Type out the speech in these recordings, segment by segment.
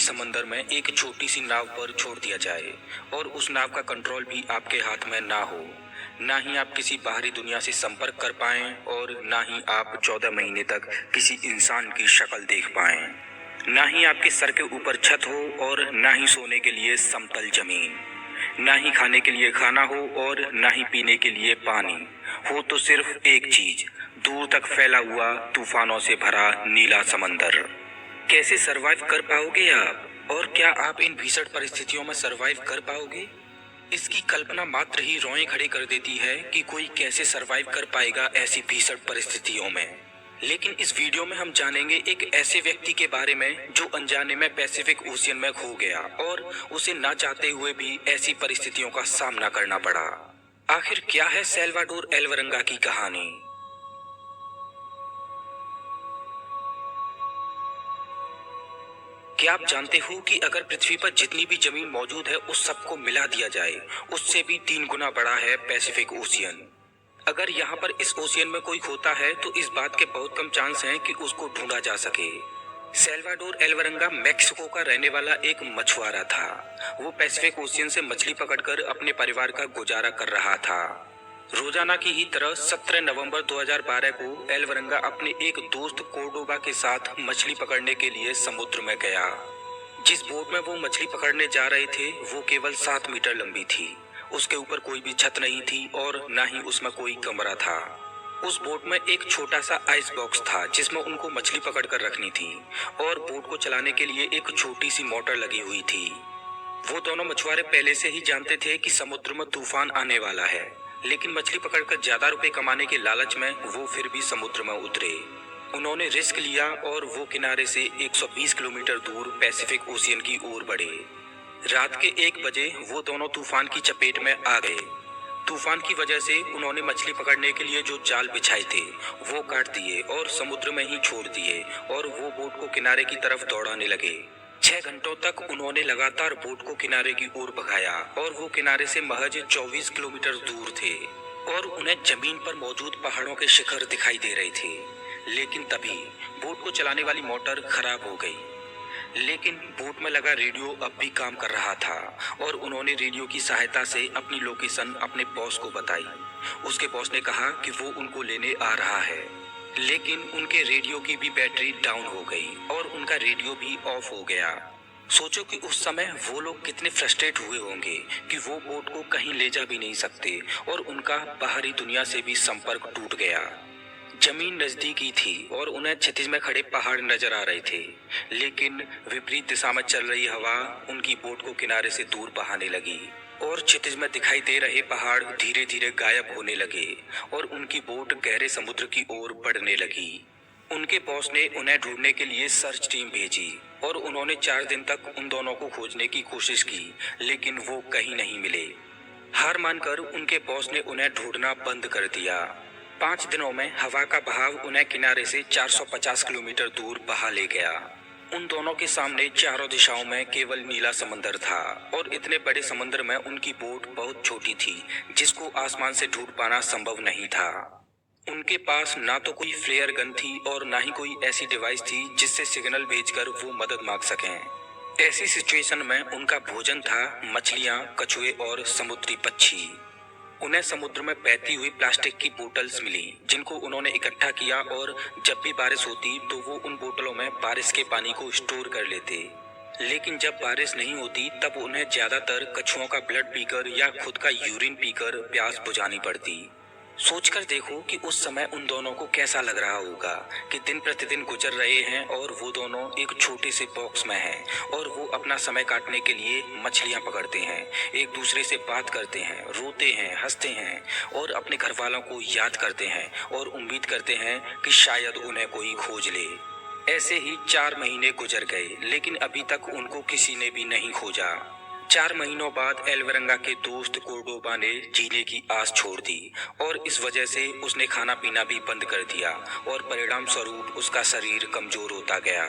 समंदर में एक छोटी सी नाव पर छोड़ दिया जाए और उस नाव का कंट्रोल भी आपके हाथ में ना हो, ना ही आप किसी बाहरी दुनिया से संपर्क कर पाएं और ना ही आप 14 महीने तक किसी इंसान की शक्ल देख पाएं, ना ही आपके सर के ऊपर छत हो और ना ही सोने के लिए समतल जमीन, ना ही खाने के लिए खाना हो और ना ही पीने के लिए पानी हो, तो सिर्फ एक चीज, दूर तक फैला हुआ तूफानों से भरा नीला समंदर। कैसे सरवाइव कर पाओगे आप, और क्या आप इन भीषण परिस्थितियों में सरवाइव कर पाओगे? इसकी कल्पना मात्र ही रोएं खड़े कर देती है कि कोई कैसे सरवाइव कर पाएगा ऐसी भीषण परिस्थितियों में। लेकिन इस वीडियो में हम जानेंगे एक ऐसे व्यक्ति के बारे में जो अनजाने में पैसिफिक ओशियन में खो गया और उसे ना चाहते हुए भी ऐसी परिस्थितियों का सामना करना पड़ा। आखिर क्या है सैल्वाडोर एल्वरंगा की कहानी? क्या आप जानते हो कि अगर पृथ्वी पर जितनी भी जमीन मौजूद है उस सबको मिला दिया जाए, उससे भी 3 गुना बड़ा है पैसिफिक ओशियन। अगर यहाँ पर इस ओशियन में कोई खोता है तो इस बात के बहुत कम चांस हैं कि उसको ढूंढा जा सके। सैल्वाडोर एल्वरंगा मैक्सिको का रहने वाला एक मछुआरा था। वो पैसिफिक ओशियन से मछली पकड़कर अपने परिवार का गुजारा कर रहा था। रोजाना की ही तरह 17 नवंबर 2012 को एल्वरंगा अपने एक दोस्त कोर्डोबा के साथ मछली पकड़ने के लिए समुद्र में गया। जिस बोट में वो मछली पकड़ने जा रहे थे वो केवल 7 मीटर लंबी थी। उसके ऊपर कोई भी छत नहीं थी और ना ही उसमें कोई कमरा था। उस बोट में एक छोटा सा आइस बॉक्स था जिसमें उनको मछली पकड़ कर रखनी थी और बोट को चलाने के लिए एक छोटी सी मोटर लगी हुई थी। वो दोनों मछुआरे पहले से ही जानते थे कि समुद्र में तूफान आने वाला है, लेकिन मछली पकड़कर ज्यादा रुपए कमाने के लालच में वो फिर भी समुद्र में उतरे। उन्होंने रिस्क लिया और वो किनारे से 120 किलोमीटर दूर पैसिफिक ओशियन की ओर बढ़े। रात के 1 बजे वो दोनों तूफान की चपेट में आ गए। तूफान की वजह से उन्होंने मछली पकड़ने के लिए जो जाल बिछाए थे वो काट दिए और समुद्र में ही छोड़ दिए और वो बोट को किनारे की तरफ दौड़ाने लगे। 6 घंटों तक उन्होंने लगातार बोट को किनारे की ओर भगाया और वो किनारे से महज 24 किलोमीटर दूर थे और उन्हें जमीन पर मौजूद पहाड़ों के शिखर दिखाई दे रहे थे। लेकिन तभी बोट को चलाने वाली मोटर खराब हो गई। लेकिन बोट में लगा रेडियो अब भी काम कर रहा था और उन्होंने रेडियो की सहायता से अपनी लोकेशन अपने बॉस को बताई। उसके बॉस ने कहा कि वो उनको लेने आ रहा है, लेकिन उनके रेडियो की भी बैटरी डाउन हो गई और उनका रेडियो भी ऑफ हो गया। सोचो कि उस समय वो लोग कितने फ्रस्ट्रेट हुए होंगे कि वो बोट को कहीं ले जा भी नहीं सकते और उनका बाहरी दुनिया से भी संपर्क टूट गया। जमीन नजदीक ही थी और उन्हें क्षितिज में खड़े पहाड़ नजर आ रहे थे, लेकिन विपरीत दिशा में चल रही हवा उनकी बोट को किनारे से दूर बहाने लगी और क्षितिज में दिखाई दे रहे पहाड़ धीरे धीरे गायब होने लगे और उनकी बोट गहरे समुद्र की ओर बढ़ने लगी। उनके बॉस ने उन्हें ढूंढने के लिए सर्च टीम भेजी और उन्होंने 4 दिन तक उन दोनों को खोजने की कोशिश की, लेकिन वो कहीं नहीं मिले। हार मानकर उनके बॉस ने उन्हें ढूंढना बंद कर दिया। 5 दिनों में हवा का बहाव उन्हें किनारे से 450 किलोमीटर दूर बहा ले गया। उन दोनों के सामने चारों दिशाओं में केवल नीला समंदर था और इतने बड़े समंदर में उनकी बोट बहुत छोटी थी जिसको आसमान से ढूंढ पाना संभव नहीं था। उनके पास ना तो कोई फ्लेयर गन थी और ना ही कोई ऐसी डिवाइस थी जिससे सिग्नल भेजकर वो मदद मांग सकें। ऐसी सिचुएशन में उनका भोजन था मछलियां, कछुए और समुद्री पक्षी। उन्हें समुद्र में बहती हुई प्लास्टिक की बोतल्स मिली जिनको उन्होंने इकट्ठा किया और जब भी बारिश होती तो वो उन बोतलों में बारिश के पानी को स्टोर कर लेते। लेकिन जब बारिश नहीं होती तब उन्हें ज्यादातर कछुओं का ब्लड पीकर या खुद का यूरिन पीकर प्यास बुझानी पड़ती। सोचकर देखो कि उस समय उन दोनों को कैसा लग रहा होगा कि दिन प्रतिदिन गुजर रहे हैं और वो दोनों एक छोटे से बॉक्स में हैं और वो अपना समय काटने के लिए मछलियां पकड़ते हैं, एक दूसरे से बात करते हैं, रोते हैं, हंसते हैं और अपने घर वालों को याद करते हैं और उम्मीद करते हैं कि शायद उन्हें कोई खोज ले। ऐसे ही 4 महीने गुजर गए, लेकिन अभी तक उनको किसी ने भी नहीं खोजा। 4 महीनों बाद एल्वरंगा के दोस्त कोर्डोबा ने जीने की आस छोड़ दी और इस वजह से उसने खाना पीना भी बंद कर दिया और परिणाम स्वरूप उसका शरीर कमजोर होता गया।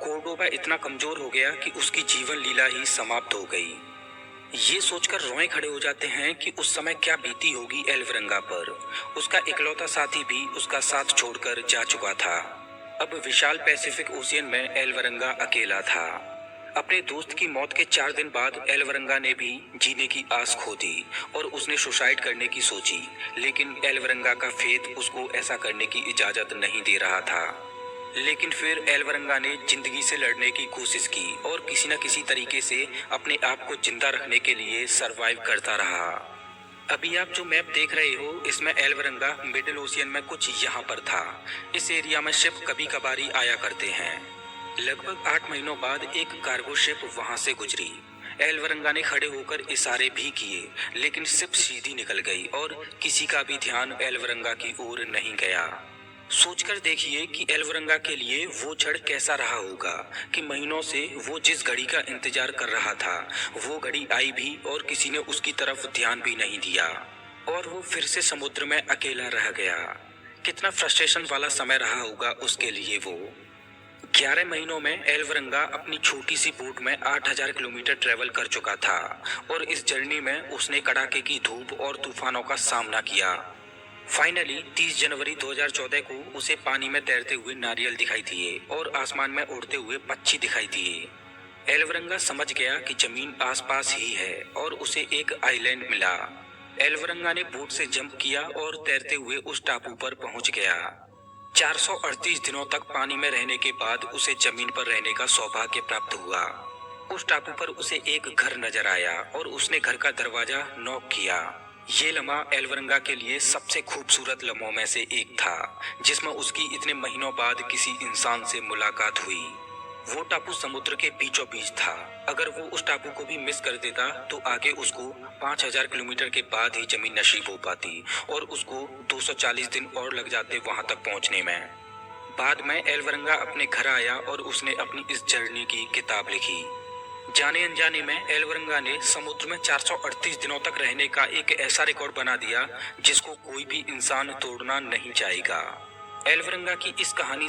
कोर्डोबा इतना कमजोर हो गया कि उसकी जीवन लीला ही समाप्त हो गई। ये सोचकर रोए खड़े हो जाते हैं कि उस समय क्या बीती होगी एल्वरंगा पर। उसका इकलौता साथी भी उसका साथ छोड़कर जा चुका था। अब विशाल पैसिफिक ओशियन में एल्वरंगा अकेला था। अपने दोस्त की मौत के 4 दिन बाद एलवरंगा ने भी जीने की आस खो दी और उसने सुसाइड करने की सोची, लेकिन एलवरंगा का फेथ उसको ऐसा करने की इजाजत नहीं दे रहा था। लेकिन फिर एलवरंगा ने जिंदगी से लड़ने की कोशिश की और किसी न किसी तरीके से अपने आप को जिंदा रखने के लिए सरवाइव करता रहा। अभी आप जो मैप देख रहे हो, इसमें एलवरंगा मिडिल ओशियन में कुछ यहाँ पर था। इस एरिया में शिप कभी कभारी आया करते हैं। लगभग 8 महीनों बाद एक कार्गो शिप वहां से गुजरी। एलवरंगा ने खड़े होकर इशारे भी किए, लेकिन शिप सीधी निकल गई और किसी का भी ध्यान एलवरंगा की ओर नहीं गया। सोचकर देखिए कि एलवरंगा के लिए वो क्षण कैसा रहा होगा कि महीनों से वो जिस घड़ी का इंतजार कर रहा था, वो घड़ी आई भी और किसी ने उसकी तरफ ध्यान भी नहीं दिया और वो फिर से समुद्र में अकेला रह गया। कितना फ्रस्ट्रेशन वाला समय रहा होगा उसके लिए वो। 11 महीनों में एलवरंगा अपनी छोटी सी बोट में 8000 किलोमीटर ट्रेवल कर चुका था और इस जर्नी में उसने कड़ाके की धूप और तूफानों का सामना किया। फाइनली 30 जनवरी 2014 को उसे पानी में तैरते हुए नारियल दिखाई दिए और आसमान में उड़ते हुए पक्षी दिखाई दिए। एलवरंगा समझ गया कि जमीन आसपास ही है और उसे एक आइलैंड मिला। एलवरंगा ने बोट से जंप किया और तैरते हुए उस टापू पर पहुंच गया। 438 दिनों तक पानी में रहने के बाद उसे जमीन पर रहने का सौभाग्य प्राप्त हुआ। उस टापू पर उसे एक घर नजर आया और उसने घर का दरवाजा नॉक किया। ये लम्हा एलवरंगा के लिए सबसे खूबसूरत लम्हों में से एक था, जिसमें उसकी इतने महीनों बाद किसी इंसान से मुलाकात हुई। वो टापू समुद्र के बीचों बीच था। अगर वो उस टापू को भी मिस कर देता तो आगे उसको 5000 किलोमीटर के बाद ही जमीन नसीब हो पाती और उसको 240 दिन और लग जाते वहां तक पहुंचने में। बाद में एलवरंगा अपने घर आया और उसने अपनी इस जर्नी की किताब लिखी। जाने अनजाने में एलवरंगा ने समुद्र में 438 दिनों तक रहने का एक ऐसा रिकॉर्ड बना दिया जिसको कोई भी इंसान तोड़ना नहीं चाहेगा। एलवरंगा की इस कहानी